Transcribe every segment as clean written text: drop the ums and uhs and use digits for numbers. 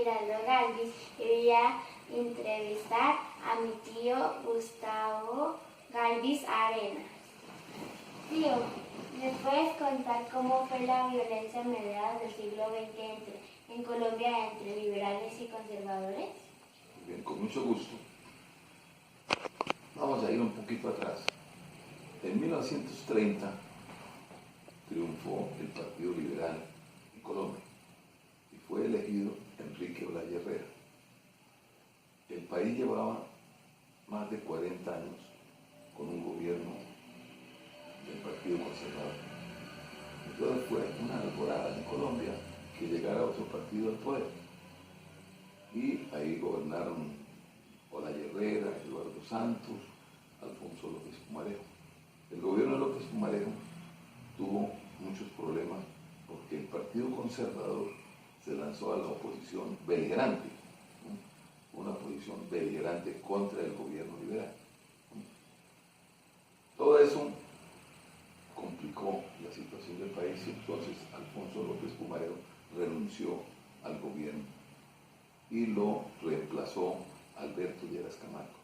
Giraldo Galvis y voy a entrevistar a mi tío Gustavo Galvis Arenas. Tío, ¿me puedes contar cómo fue la violencia a mediados del siglo XX en Colombia entre liberales y conservadores? Bien, con mucho gusto. Vamos a ir un poquito atrás. En 1930 triunfó el Partido Liberal en Colombia y fue elegido Enrique Olaya Herrera. El país llevaba más de 40 años con un gobierno del Partido Conservador. Entonces fue una alborada en Colombia que llegara otro partido al poder. Y ahí gobernaron Olaya Herrera, Eduardo Santos, Alfonso López Pumarejo. El gobierno de López Pumarejo tuvo muchos problemas porque el Partido Conservador se lanzó a la oposición beligerante, ¿no? Una oposición beligerante contra el gobierno liberal. Todo eso complicó la situación del país y entonces Alfonso López Pumarejo renunció al gobierno y lo reemplazó Alberto Lleras Camargo.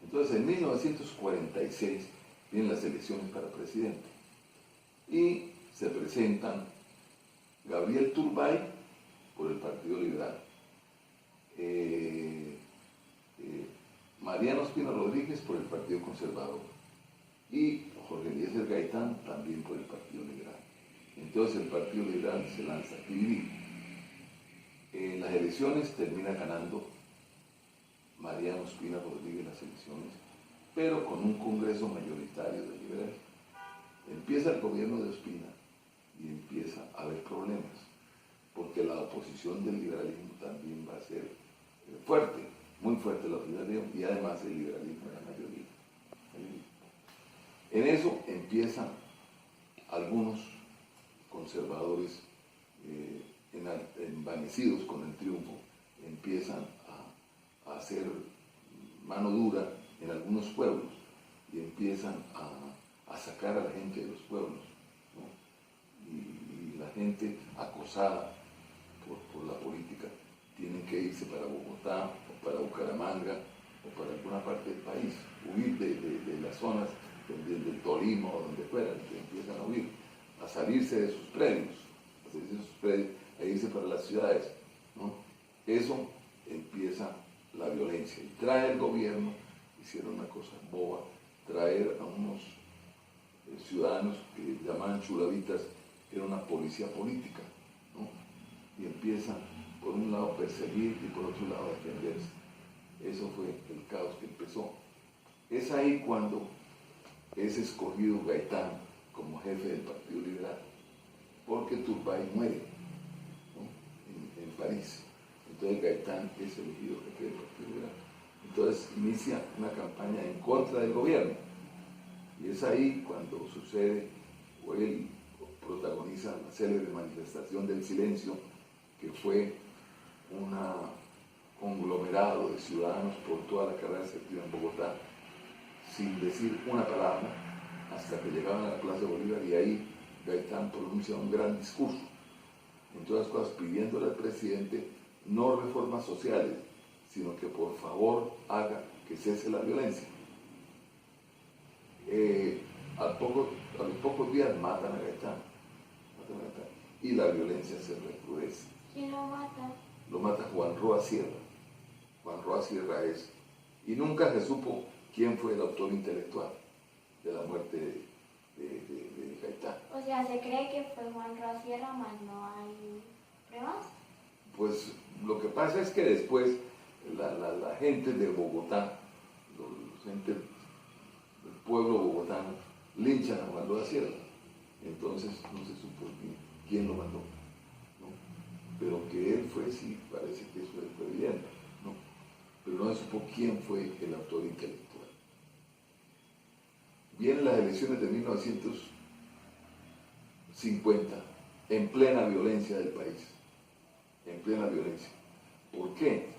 Entonces en 1946 vienen las elecciones para presidente y se presentan Gabriel Turbay por el Partido Liberal, Mariano Ospina Rodríguez por el Partido Conservador y Jorge Eliezer Gaitán también por el Partido Liberal. Entonces el Partido Liberal se lanza a dividir. En las elecciones termina ganando Mariano Ospina Rodríguez las elecciones, pero con un congreso mayoritario de liberales. Empieza el gobierno de Ospina y empieza a haber problemas, porque la oposición del liberalismo también va a ser fuerte, muy fuerte la oposición, y además el liberalismo es la mayoría. En eso empiezan algunos conservadores envanecidos con el triunfo, empiezan a hacer mano dura en algunos pueblos y empiezan a sacar a la gente de los pueblos, ¿no? Y la gente acosada por la política tienen que irse para Bogotá o para Bucaramanga o para alguna parte del país, huir de las zonas del Tolima o donde fuera, que empiezan a huir, a salirse de sus predios, a irse para las ciudades, ¿no? Eso empieza la violencia y trae el gobierno, hicieron una cosa boba, traer a unos ciudadanos que llamaban chulavitas, que era una policía política, ¿no? Y empiezan por un lado a perseguir y por otro lado a defenderse. Eso fue el caos que empezó. Es ahí cuando es escogido Gaitán como jefe del Partido Liberal, porque Turbay muere, ¿no? en París. Entonces Gaitán es elegido jefe del Partido Liberal. Entonces inicia una campaña en contra del gobierno. Y es ahí cuando sucede, o él protagoniza la célebre manifestación del silencio, que fue un conglomerado de ciudadanos por toda la carrera séptima en Bogotá, sin decir una palabra, hasta que llegaban a la Plaza Bolívar, y ahí Gaitán pronuncia un gran discurso, en todas las cosas pidiéndole al presidente no reformas sociales, sino que por favor haga que cese la violencia. A los pocos días matan a Gaitán, y la violencia se recrudece. ¿Quién lo mata? Lo mata Juan Roa Sierra. Juan Roa Sierra es, y nunca se supo quién fue el autor intelectual de la muerte de Gaitán. O sea, se cree que fue Juan Roa Sierra, mas no hay pruebas. Pues lo que pasa es que después la gente de Bogotá, la gente del pueblo bogotano, linchan a Juan Roa Sierra. Entonces no se supo quién lo mandó, ¿no? Pero que él fue, sí, parece que eso fue bien, ¿no? Pero no se supo quién fue el autor intelectual. Vienen las elecciones de 1950, en plena violencia del país, en plena violencia. ¿Por qué?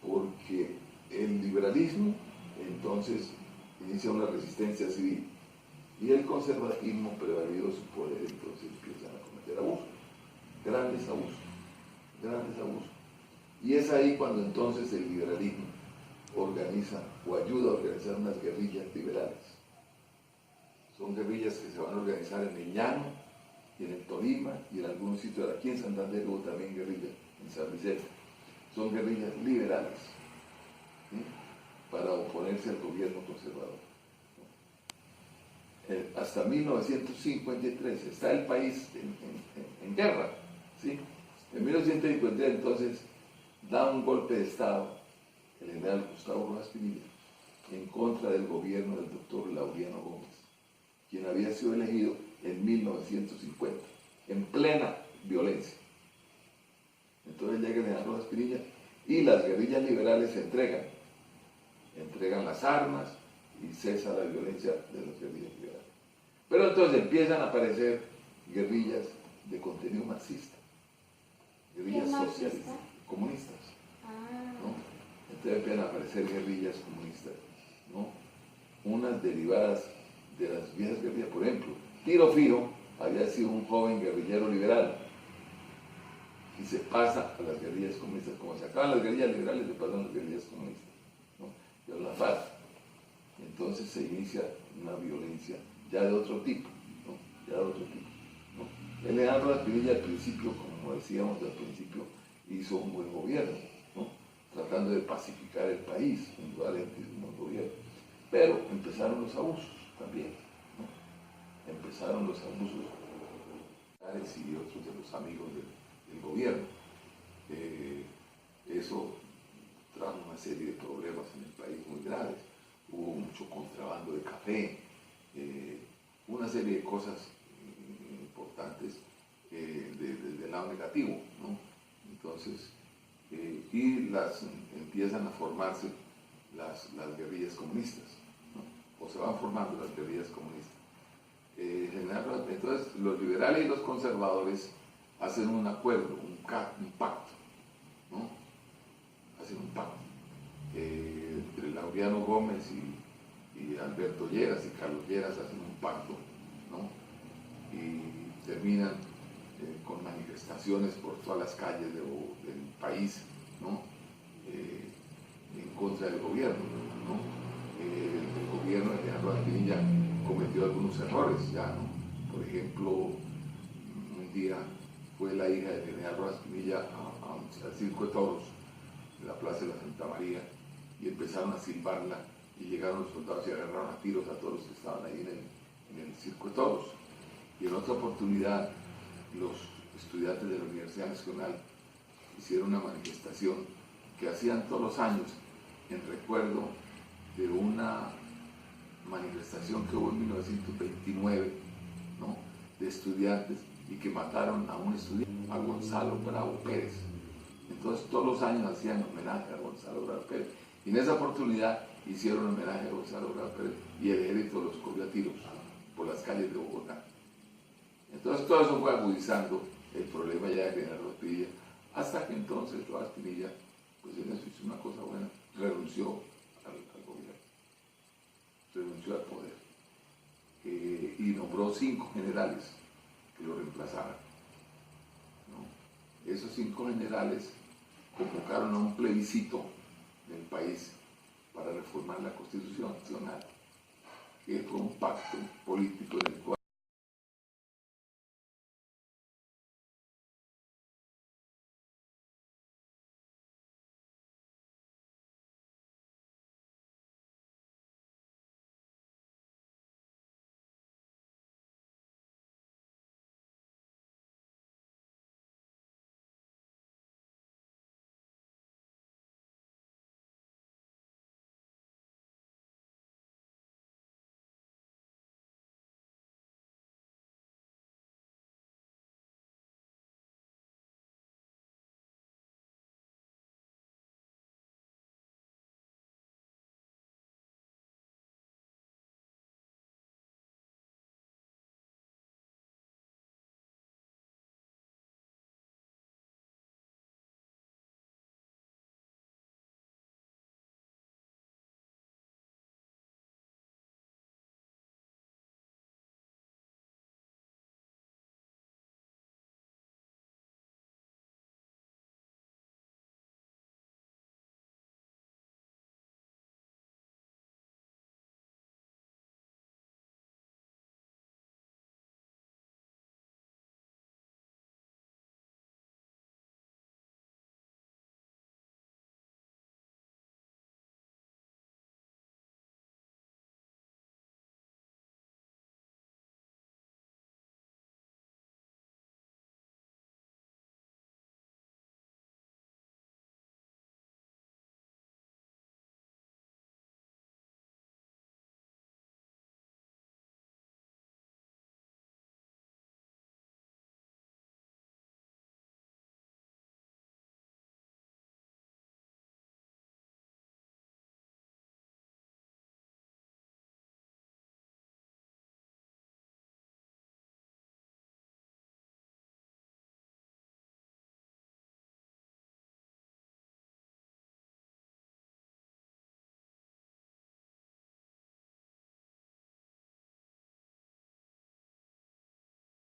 Porque el liberalismo entonces inicia una resistencia civil y el conservatismo, prevalido su poder, entonces empiezan a cometer abusos, grandes abusos. grandes abusos. Y es ahí cuando entonces el liberalismo organiza o ayuda a organizar unas guerrillas liberales. Son guerrillas que se van a organizar en el Llano, y en el Tolima, y en algunos sitios. Aquí en Santander hubo también guerrillas, en San Vicente. Son guerrillas liberales, ¿sí? Para oponerse al gobierno conservador. Hasta 1953 está el país en guerra, ¿sí? En 1953 entonces da un golpe de Estado el general Gustavo Rojas Pinilla en contra del gobierno del doctor Laureano Gómez, quien había sido elegido en 1950, en plena violencia. Entonces llega el general Rojas Pinilla y las guerrillas liberales se entregan las armas y cesa la violencia de las guerrillas liberales. Pero entonces empiezan a aparecer guerrillas de contenido marxista, guerrillas socialistas, comunistas, ¿no? Entonces empiezan a aparecer guerrillas comunistas, ¿no? Unas derivadas de las viejas guerrillas. Por ejemplo, Tiro Fijo había sido un joven guerrillero liberal y se pasa a las guerrillas comunistas. Como se acaban las guerrillas liberales, se pasan a las guerrillas comunistas, ¿no? Y a la FARC. Entonces se inicia una violencia ya de otro tipo, ¿no? Ya de otro tipo, ¿no? El general Rojas Pinilla al principio, como decíamos al principio, hizo un buen gobierno, ¿no? Tratando de pacificar el país, indudablemente hizo un buen gobierno. Pero empezaron los abusos también, ¿no? Empezaron los abusos y otros de los amigos del gobierno. Eso trajo una serie de problemas en el país muy graves. Hubo mucho contrabando de café, una serie de cosas importantes del lado negativo, ¿no? Entonces, y empiezan a formarse las guerrillas comunistas, ¿no? O se van formando las guerrillas comunistas. Entonces, los liberales y los conservadores hacen un acuerdo, un pacto, ¿no? Hacen un pacto entre Laureano Gómez y Alberto Lleras y Carlos Lleras hacen un pacto, ¿no? Y terminan con manifestaciones por todas las calles del país, ¿no? En contra del gobierno, ¿no? El gobierno de General Rojas Pinilla cometió algunos errores ya, ¿no? Por ejemplo, un día fue la hija de General Rojas Pinilla al Circo de Toros de la Plaza de la Santa María y empezaron a silbarla y llegaron los soldados y agarraron a tiros a todos los que estaban ahí en el Circo de Toros. Y en otra oportunidad los estudiantes de la Universidad Nacional hicieron una manifestación que hacían todos los años en recuerdo de una manifestación que hubo en 1929, ¿no? De estudiantes y que mataron a un estudiante, a Gonzalo Bravo Pérez. Entonces todos los años hacían homenaje a Gonzalo Bravo Pérez. Y en esa oportunidad hicieron homenaje a Gonzalo Bravo Pérez y el ejército los cogió a tiros por las calles de Bogotá. Entonces todo eso fue agudizando el problema ya de General Rojas Pinilla, hasta que entonces Rojas Pinilla, pues en eso hizo una cosa buena, renunció al gobierno, renunció al poder, y nombró 5 generales que lo reemplazaran, ¿no? Esos 5 generales convocaron a un plebiscito del país para reformar la Constitución Nacional, que fue un pacto político en el cual